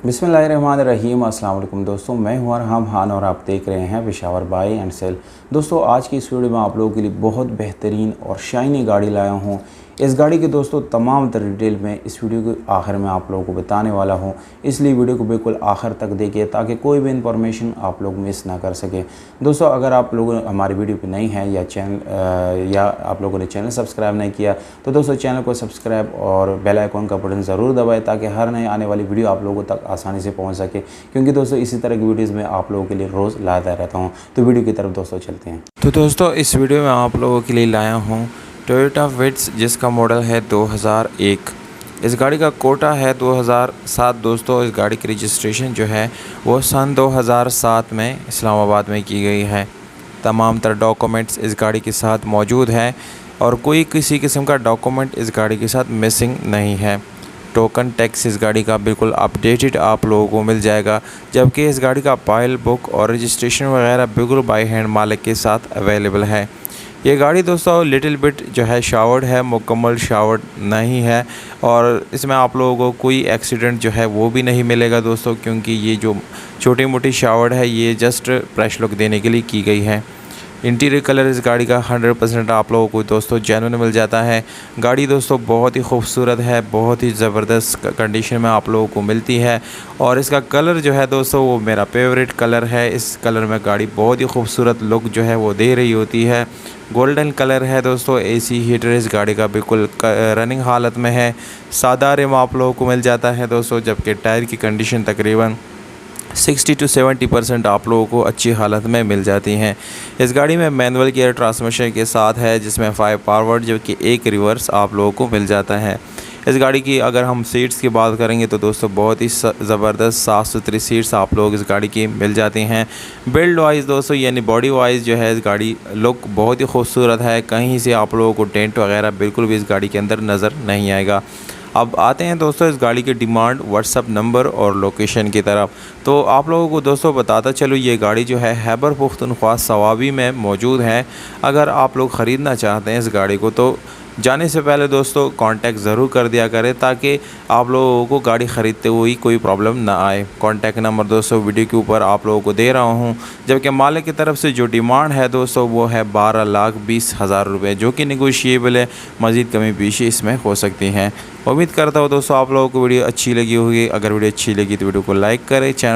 बिस्मिल्लाहिर्रहमानिर्रहीम। अस्सलाम वालेकुम दोस्तों, मैं हूं अरहम खान और आप देख रहे हैं पेशावर बाय एंड सेल। दोस्तों, आज की इस वीडियो में आप लोगों के लिए बहुत बेहतरीन और शाइनी गाड़ी लाया हूं। इस गाड़ी के दोस्तों तमाम डिटेल में इस वीडियो के आखिर में आप लोगों को बताने वाला हूं, इसलिए वीडियो को बिल्कुल आखिर तक देखिए ताकि कोई भी इंफॉर्मेशन आप लोग मिस ना कर सके। दोस्तों, अगर आप लोग हमारी वीडियो पर नहीं हैं या आप लोगों ने चैनल सब्सक्राइब नहीं किया तो दोस्तों चैनल को सब्सक्राइब और बेल आइकॉन का बटन ज़रूर दबाएं ताकि हर नए आने वाली वीडियो आप लोगों तक आसानी से पहुंच सके, क्योंकि दोस्तों इसी तरह की वीडियोज़ में आप लोगों के लिए रोज़ लाता रहता हूं। तो वीडियो की तरफ दोस्तों चलते हैं। तो दोस्तों इस वीडियो में आप लोगों के लिए लाया हूँ टोयोटा विट्स, जिसका मॉडल है 2001। इस गाड़ी का कोटा है 2007। दोस्तों इस गाड़ी की रजिस्ट्रेशन जो है वो सन 2007 में इस्लामाबाद में की गई है। तमाम तरह डॉक्यूमेंट्स इस गाड़ी के साथ मौजूद हैं और कोई किसी किस्म का डॉक्यूमेंट इस गाड़ी के साथ मिसिंग नहीं है। टोकन टैक्स इस गाड़ी का बिल्कुल अपडेटेड आप लोगों को मिल जाएगा, जबकि इस गाड़ी का पाइल बुक और रजिस्ट्रेशन वगैरह बिल्कुल बाई हैंड मालिक के साथ अवेलेबल है। ये गाड़ी दोस्तों लिटिल बिट जो है शावर्ड है, मुकम्मल शावर्ड नहीं है और इसमें आप लोगों को कोई एक्सीडेंट जो है वो भी नहीं मिलेगा दोस्तों, क्योंकि ये जो छोटी मोटी शावर्ड है ये जस्ट फ्रेश लुक देने के लिए की गई है। इंटीरियर कलर इस गाड़ी का 100% आप लोगों को दोस्तों जेन्युइन मिल जाता है। गाड़ी दोस्तों बहुत ही खूबसूरत है, बहुत ही ज़बरदस्त कंडीशन में आप लोगों को मिलती है और इसका कलर जो है दोस्तों वो मेरा फेवरेट कलर है। इस कलर में गाड़ी बहुत ही खूबसूरत लुक जो है वो दे रही होती है। गोल्डन कलर है दोस्तों। एसी हीटर इस गाड़ी का बिल्कुल रनिंग हालत में है। सादा रिम आप लोगों को मिल जाता है दोस्तों, जबकि टायर की कंडीशन तकरीबन 60 to 70% आप लोगों को अच्छी हालत में मिल जाती हैं। इस गाड़ी में मैनुअल गियर ट्रांसमिशन के साथ है, जिसमें 5 फॉरवर्ड जबकि 1 रिवर्स आप लोगों को मिल जाता है। इस गाड़ी की अगर हम सीट्स की बात करेंगे तो दोस्तों बहुत ही ज़बरदस्त साफ़ सुथरी सीट्स आप लोग इस गाड़ी की मिल जाती हैं। बिल्ड वाइज दोस्तों यानी बॉडी वाइज जो है इस गाड़ी लुक बहुत ही खूबसूरत है। कहीं से आप लोगों को डेंट वगैरह बिल्कुल भी इस गाड़ी के अंदर नज़र नहीं आएगा। अब आते हैं दोस्तों इस गाड़ी की डिमांड, व्हाट्सअप नंबर और लोकेशन की तरफ। तो आप लोगों को दोस्तों बताता चलो ये गाड़ी जो है खैबर पुख्तनख्वा सवाबी में मौजूद है। अगर आप लोग ख़रीदना चाहते हैं इस गाड़ी को तो जाने से पहले दोस्तों कांटेक्ट ज़रूर कर दिया करें ताकि आप लोगों को गाड़ी ख़रीदते हुए कोई प्रॉब्लम ना आए। कांटेक्ट नंबर दोस्तों वीडियो के ऊपर आप लोगों को दे रहा हूं, जबकि मालिक की तरफ से जो डिमांड है दोस्तों वो है 12,20,000 रुपये, जो कि नेगोशिएबल है। मज़ीद कमी पेशी इसमें हो सकती हैं। उम्मीद करता हूँ दोस्तों आप लोगों को वीडियो अच्छी लगी होगी। अगर वीडियो अच्छी लगी तो वीडियो को लाइक करें, चैनल